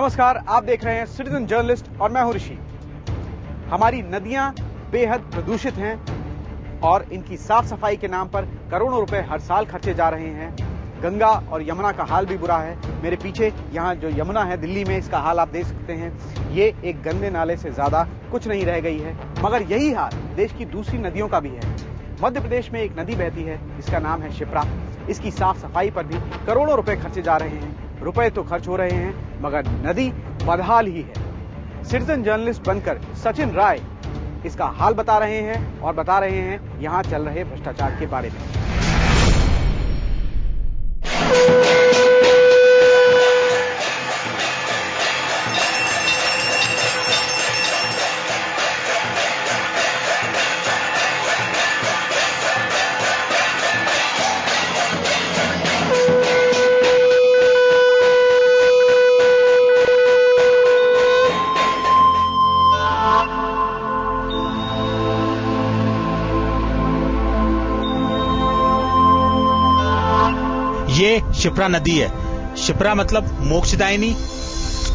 नमस्कार, आप देख रहे हैं सिटीजन जर्नलिस्ट और मैं हूं ऋषि। हमारी नदियां बेहद प्रदूषित हैं और इनकी साफ सफाई के नाम पर करोड़ों रुपए हर साल खर्चे जा रहे हैं। गंगा और यमुना का हाल भी बुरा है। मेरे पीछे यहां जो यमुना है दिल्ली में, इसका हाल आप देख सकते हैं। ये एक गंदे नाले से ज्यादा कुछ नहीं रह गई है। मगर यही हाल देश की दूसरी नदियों का भी है। मध्य प्रदेश में एक नदी बहती है जिसका नाम है शिप्रा। इसकी साफ सफाई पर भी करोड़ों रुपए खर्चे जा रहे हैं। रुपए तो खर्च हो रहे हैं मगर नदी बदहाल ही है। सिटीजन जर्नलिस्ट बनकर सचिन राय इसका हाल बता रहे हैं और बता रहे हैं यहां चल रहे भ्रष्टाचार के बारे में। ये शिप्रा नदी है। शिप्रा मतलब मोक्षदायिनी,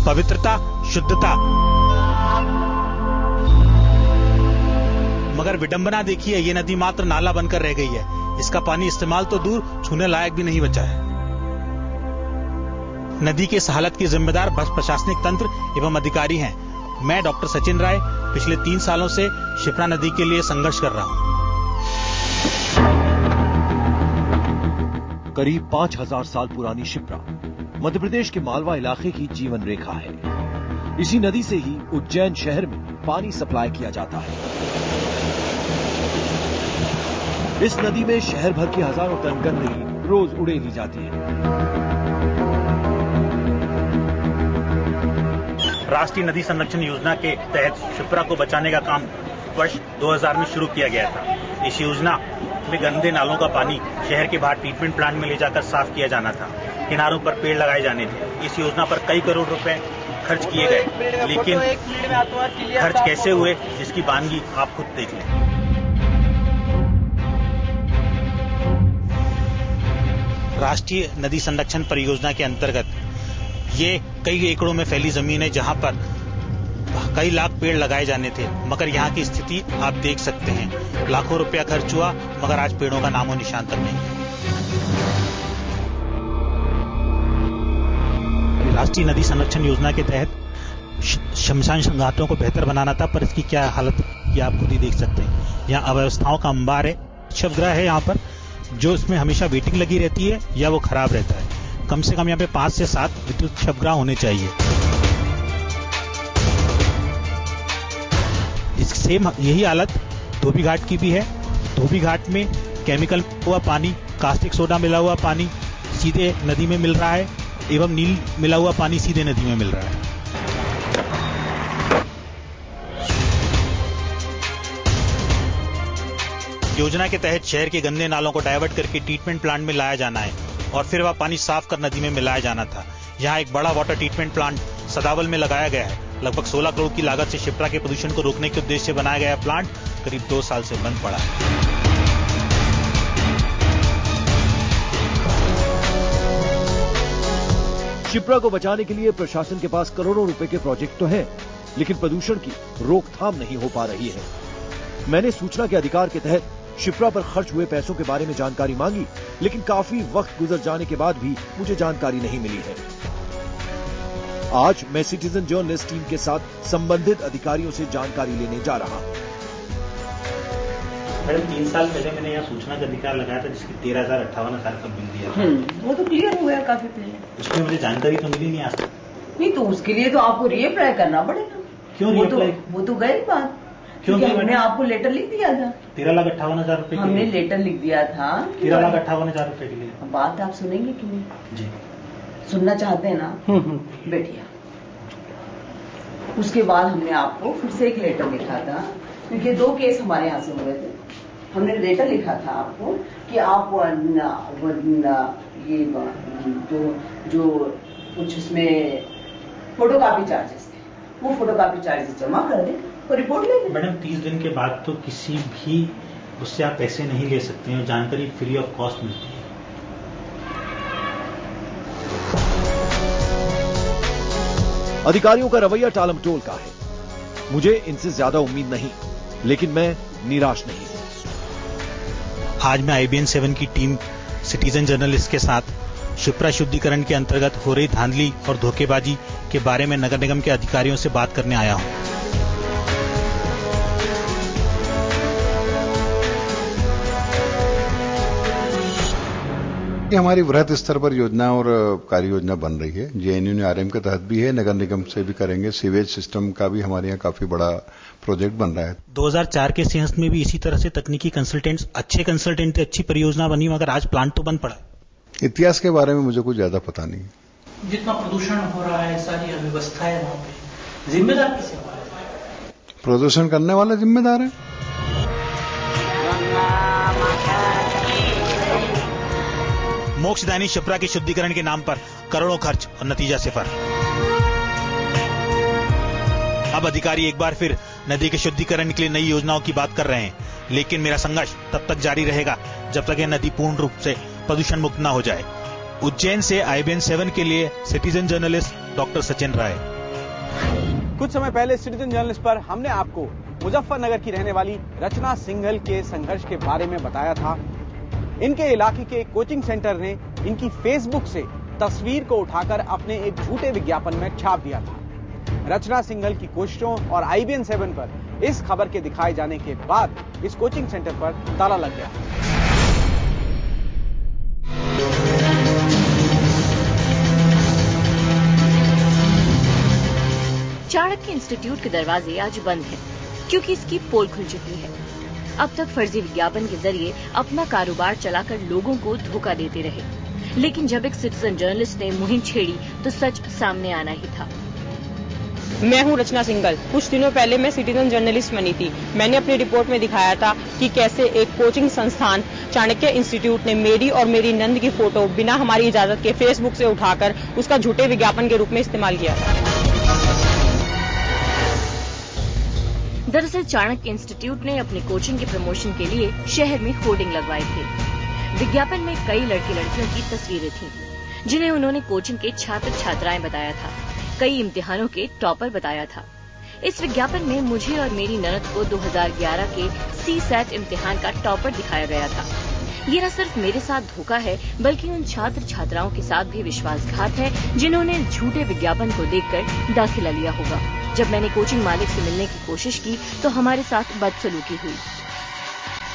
पवित्रता, शुद्धता। मगर विडंबना देखिए, ये नदी मात्र नाला बनकर रह गई है। इसका पानी इस्तेमाल तो दूर, छूने लायक भी नहीं बचा है। नदी की इस हालत की जिम्मेदार बस प्रशासनिक तंत्र एवं अधिकारी हैं। मैं डॉक्टर सचिन राय पिछले 3 सालों से शिप्रा नदी के लिए संघर्ष कर रहा हूं। करीब 5000 साल पुरानी शिप्रा मध्य प्रदेश के मालवा इलाके की जीवन रेखा है। इसी नदी से ही उज्जैन शहर में पानी सप्लाई किया जाता है। इस नदी में शहर भर की हजारों टन गंदगी रोज उड़ेली जाती है। राष्ट्रीय नदी संरक्षण योजना के तहत शिप्रा को बचाने का काम वर्ष 2000 में शुरू किया गया था। इस योजना में गंदे नालों का पानी शहर के बाहर ट्रीटमेंट प्लांट में ले जाकर साफ किया जाना था। किनारों पर पेड़ लगाए जाने थे। इस योजना पर कई करोड़ रुपए खर्च किए गए, लेकिन खर्च कैसे हुए इसकी बानगी आप खुद देख लें। राष्ट्रीय नदी संरक्षण परियोजना के अंतर्गत ये कई एकड़ों में फैली जमीन है जहां पर कई लाख पेड़ लगाए जाने थे। मगर यहाँ की स्थिति आप देख सकते हैं। लाखों रुपया खर्च हुआ मगर आज पेड़ों का नामो निशान तक नहीं। राष्ट्रीय नदी संरक्षण योजना के तहत शमशान घाटों को बेहतर बनाना था, पर इसकी क्या हालत ये आप खुद ही देख सकते हैं। यहाँ अव्यवस्थाओं का अंबार है। शवगृह है यहाँ पर, जो इसमें हमेशा वेटिंग लगी रहती है या वो खराब रहता है। कम से कम यहाँ पे 5 से 7 विद्युत शवगृह होने चाहिए। सेम यही हालत धोबी घाट की भी है। धोबी घाट में केमिकल हुआ पानी, कास्टिक सोडा मिला हुआ पानी सीधे नदी में मिल रहा है एवं नील मिला हुआ पानी सीधे नदी में मिल रहा है। योजना के तहत शहर के गंदे नालों को डाइवर्ट करके ट्रीटमेंट प्लांट में लाया जाना है और फिर वह पानी साफ कर नदी में मिलाया जाना था। यहाँ एक बड़ा वाटर ट्रीटमेंट प्लांट सदावल में लगाया गया है। लगभग 16 करोड़ की लागत से शिप्रा के प्रदूषण को रोकने के उद्देश्य से बनाया गया प्लांट करीब 2 साल से बंद पड़ा है। शिप्रा को बचाने के लिए प्रशासन के पास करोड़ों रुपए के प्रोजेक्ट तो हैं, लेकिन प्रदूषण की रोकथाम नहीं हो पा रही है। मैंने सूचना के अधिकार के तहत शिप्रा पर खर्च हुए पैसों के बारे में जानकारी मांगी, लेकिन काफी वक्त गुजर जाने के बाद भी मुझे जानकारी नहीं मिली है। आज मैं सिटीजन जर्नलिस्ट टीम के साथ संबंधित अधिकारियों से जानकारी लेने जा रहा हूं। मैडम, 3 साल पहले मैंने यहाँ सूचना का अधिकार लगाया था जिसकी 13,058 का बिल दिया था। वो तो क्लियर हुआ है काफी पहले। उसमें मुझे जानकारी तो मिली नहीं आज तक। नहीं तो उसके लिए तो आपको रीअप्लाई करना पड़ेगा। क्यों रीअप्लाई? वो तो गई बात। क्योंकि हमने आपको लेटर लिख दिया था। 13,58,000 रुपए। हमने लेटर लिख दिया था 13,58,000 रुपए के लिए। बात आप सुनेंगे कि नहीं? जी सुनना चाहते हैं ना? बैठिए। उसके बाद हमने आपको फिर से एक लेटर लिखा था, क्योंकि 2 केस हमारे यहाँ से हुए थे। हमने लेटर लिखा था आपको कि आप ये जो कुछ इसमें फोटोकॉपी चार्जेस थे, वो फोटोकॉपी चार्जेस जमा कर दें और रिपोर्ट ले लें। मैडम, 30 दिन के बाद तो किसी भी उससे आप पैसे नहीं ले सकते हैं और जानकारी फ्री ऑफ कॉस्ट मिलती है। अधिकारियों का रवैया टालमटोल का है। मुझे इनसे ज्यादा उम्मीद नहीं, लेकिन मैं निराश नहीं हूं। आज मैं IBN 7 की टीम सिटीजन जर्नलिस्ट के साथ शिप्रा शुद्धिकरण के अंतर्गत हो रही धांधली और धोखेबाजी के बारे में नगर निगम के अधिकारियों से बात करने आया हूं। हमारी वृहद स्तर पर योजना और कार्य योजना बन रही है। JNU RM के तहत भी है, नगर निगम से भी करेंगे। सीवेज सिस्टम का भी हमारे यहाँ काफी बड़ा प्रोजेक्ट बन रहा है। 2004 के सिंहस्थ में भी इसी तरह से तकनीकी कंसल्टेंट्स अच्छे कंसल्टेंट थे, अच्छी परियोजना बनी, मगर आज प्लांट तो बंद पड़ा। इतिहास के बारे में मुझे कुछ ज्यादा पता नहीं। जितना प्रदूषण हो रहा है, सारी अव्यवस्था है, वहां पे जिम्मेदार किसे हुआ है? प्रदूषण करने वाला जिम्मेदार है। मोक्षदायिनी शिप्रा के शुद्धिकरण के नाम पर करोड़ों खर्च और नतीजा सिफर। अब अधिकारी एक बार फिर नदी के शुद्धिकरण के लिए नई योजनाओं की बात कर रहे हैं, लेकिन मेरा संघर्ष तब तक जारी रहेगा जब तक यह नदी पूर्ण रूप से प्रदूषण मुक्त न हो जाए। उज्जैन से IBN 7 के लिए सिटीजन जर्नलिस्ट डॉक्टर सचिन राय। कुछ समय पहले सिटीजन जर्नलिस्ट पर हमने आपको मुजफ्फरनगर की रहने वाली रचना सिंघल के संघर्ष के बारे में बताया था। इनके इलाके के कोचिंग सेंटर ने इनकी फेसबुक से तस्वीर को उठाकर अपने एक झूठे विज्ञापन में छाप दिया था। रचना सिंघल की कोशिशों और IBN 7 पर इस खबर के दिखाए जाने के बाद इस कोचिंग सेंटर पर ताला लग गया। चाणक्य इंस्टीट्यूट के दरवाजे आज बंद हैं, क्योंकि इसकी पोल खुल चुकी है। अब तक फर्जी विज्ञापन के जरिए अपना कारोबार चलाकर लोगों को धोखा देते रहे, लेकिन जब एक सिटीजन जर्नलिस्ट ने मुहिम छेड़ी तो सच सामने आना ही था। मैं हूं रचना सिंघल। कुछ दिनों पहले मैं सिटीजन जर्नलिस्ट बनी थी। मैंने अपनी रिपोर्ट में दिखाया था कि कैसे एक कोचिंग संस्थान चाणक्य इंस्टीट्यूट ने मेरी और मेरी नंद की फोटो बिना हमारी इजाजत के फेसबुक से उठाकर उसका झूठे विज्ञापन के रूप में इस्तेमाल किया था। दरअसल चाणक्य इंस्टीट्यूट ने अपनी कोचिंग के प्रमोशन के लिए शहर में होर्डिंग लगवाए थे। विज्ञापन में कई लड़के लड़कियों की तस्वीरें थीं, जिन्हें उन्होंने कोचिंग के छात्र छात्राएं बताया था, कई इम्तिहानों के टॉपर बताया था। इस विज्ञापन में मुझे और मेरी ननद को 2011 के CSAT इम्तिहान का टॉपर दिखाया गया था। ये न सिर्फ मेरे साथ धोखा है, बल्कि उन छात्र छात्राओं के साथ भी विश्वासघात है, जिन्होंने झूठे विज्ञापन को देखकर दाखिला लिया होगा। जब मैंने कोचिंग मालिक से मिलने की कोशिश की तो हमारे साथ बदसलूकी हुई।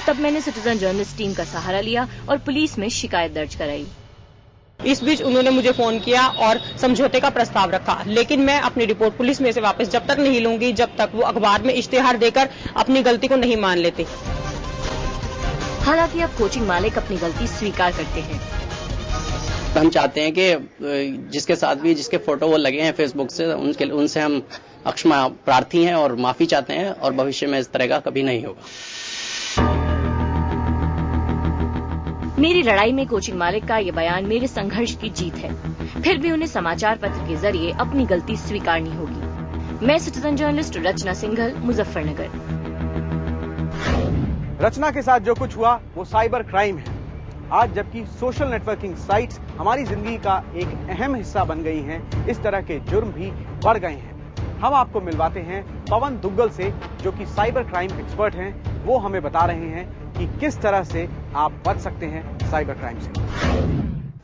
तब मैंने सिटीजन जर्नलिस्ट टीम का सहारा लिया और पुलिस में शिकायत दर्ज कराई। इस बीच उन्होंने मुझे फोन किया और समझौते का प्रस्ताव रखा, लेकिन मैं अपनी रिपोर्ट पुलिस में से वापस जब तक नहीं लूंगी, जब तक वो अखबार में इश्तेहार देकर अपनी गलती को नहीं मान लेते। हालांकि अब कोचिंग मालिक अपनी गलती स्वीकार करते हैं। हम चाहते हैं कि जिसके साथ भी जिसके फोटो वो लगे हैं फेसबुक से, उनसे हम अक्षमा प्रार्थी हैं और माफी चाहते हैं, और भविष्य में इस तरह का कभी नहीं होगा। मेरी लड़ाई में कोचिंग मालिक का ये बयान मेरे संघर्ष की जीत है। फिर भी उन्हें समाचार पत्र के जरिए अपनी गलती स्वीकारनी होगी। मैं सिटीजन जर्नलिस्ट रचना सिंघल, मुजफ्फरनगर। रचना के साथ जो कुछ हुआ वो साइबर क्राइम है। आज जबकि सोशल नेटवर्किंग साइट्स हमारी जिंदगी का एक अहम हिस्सा बन गई हैं, इस तरह के जुर्म भी बढ़ गए हैं। हम आपको मिलवाते हैं पवन दुग्गल से, जो कि साइबर क्राइम एक्सपर्ट हैं। वो हमें बता रहे हैं कि किस तरह से आप बच सकते हैं साइबर क्राइम से।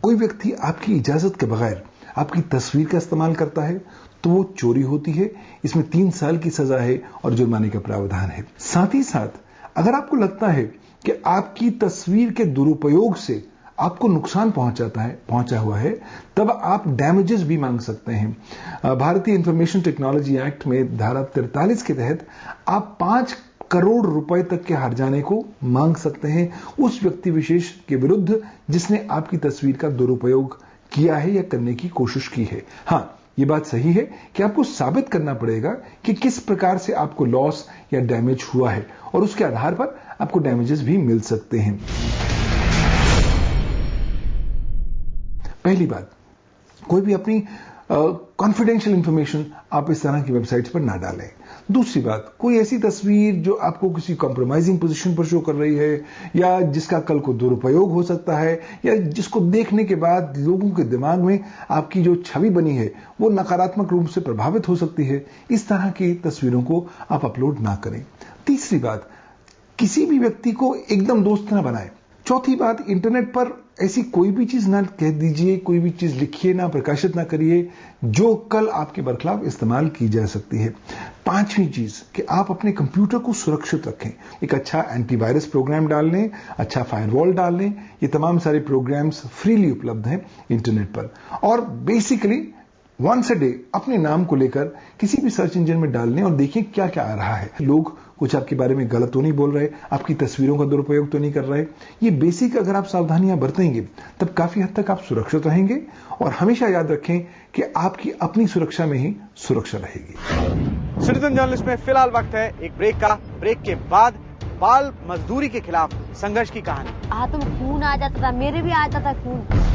कोई व्यक्ति आपकी इजाजत के बगैर आपकी तस्वीर का इस्तेमाल करता है तो वो चोरी होती है। इसमें 3 साल की सजा है और जुर्माने का प्रावधान है। साथ ही साथ अगर आपको लगता है कि आपकी तस्वीर के दुरुपयोग से आपको नुकसान पहुंचा हुआ है, तब आप डैमेजेस भी मांग सकते हैं। भारतीय इंफॉर्मेशन टेक्नोलॉजी एक्ट में धारा 43 के तहत आप 5 करोड़ रुपए तक के हर्जाने को मांग सकते हैं उस व्यक्ति विशेष के विरुद्ध जिसने आपकी तस्वीर का दुरुपयोग किया है या करने की कोशिश की है। हाँ, ये बात सही है कि आपको साबित करना पड़ेगा कि किस प्रकार से आपको लॉस या डैमेज हुआ है, और उसके आधार पर आपको डैमेजेस भी मिल सकते हैं। पहली बात, कोई भी अपनी कॉन्फिडेंशियल इंफॉर्मेशन आप इस तरह की वेबसाइट्स पर ना डालें। दूसरी बात, कोई ऐसी तस्वीर जो आपको किसी कॉम्प्रोमाइजिंग पोजीशन पर शो कर रही है या जिसका कल को दुरुपयोग हो सकता है या जिसको देखने के बाद लोगों के दिमाग में आपकी जो छवि बनी है वो नकारात्मक रूप से प्रभावित हो सकती है, इस तरह की तस्वीरों को आप अपलोड ना करें। तीसरी बात, किसी भी व्यक्ति को एकदम दोस्त ना बनाएं। चौथी बात, इंटरनेट पर ऐसी कोई भी चीज ना कह दीजिए, कोई भी चीज लिखिए ना, प्रकाशित ना करिए जो कल आपके बरखिलाफ इस्तेमाल की जा सकती है। पांचवी चीज कि आप अपने कंप्यूटर को सुरक्षित रखें। एक अच्छा एंटीवायरस प्रोग्राम डाल लें, अच्छा फायरवॉल डाल लें। ये तमाम सारे प्रोग्राम्स फ्रीली उपलब्ध हैं इंटरनेट पर। और बेसिकली वंस अ डे अपने नाम को लेकर किसी भी सर्च इंजन में डाल लें और देखिए क्या क्या आ रहा है। लोग कुछ आपके बारे में गलत तो नहीं बोल रहे, आपकी तस्वीरों का दुरुपयोग तो नहीं कर रहे। ये बेसिक अगर आप सावधानियां बरतेंगे तब काफी हद तक आप सुरक्षित रहेंगे। और हमेशा याद रखें कि आपकी अपनी सुरक्षा में ही सुरक्षा रहेगी। सिटीजन जर्नलिस्ट में फिलहाल वक्त है एक ब्रेक का। ब्रेक के बाद बाल मजदूरी के खिलाफ संघर्ष की कहानी। तुम खून आ जाता था, मेरे भी आ जाता था खून।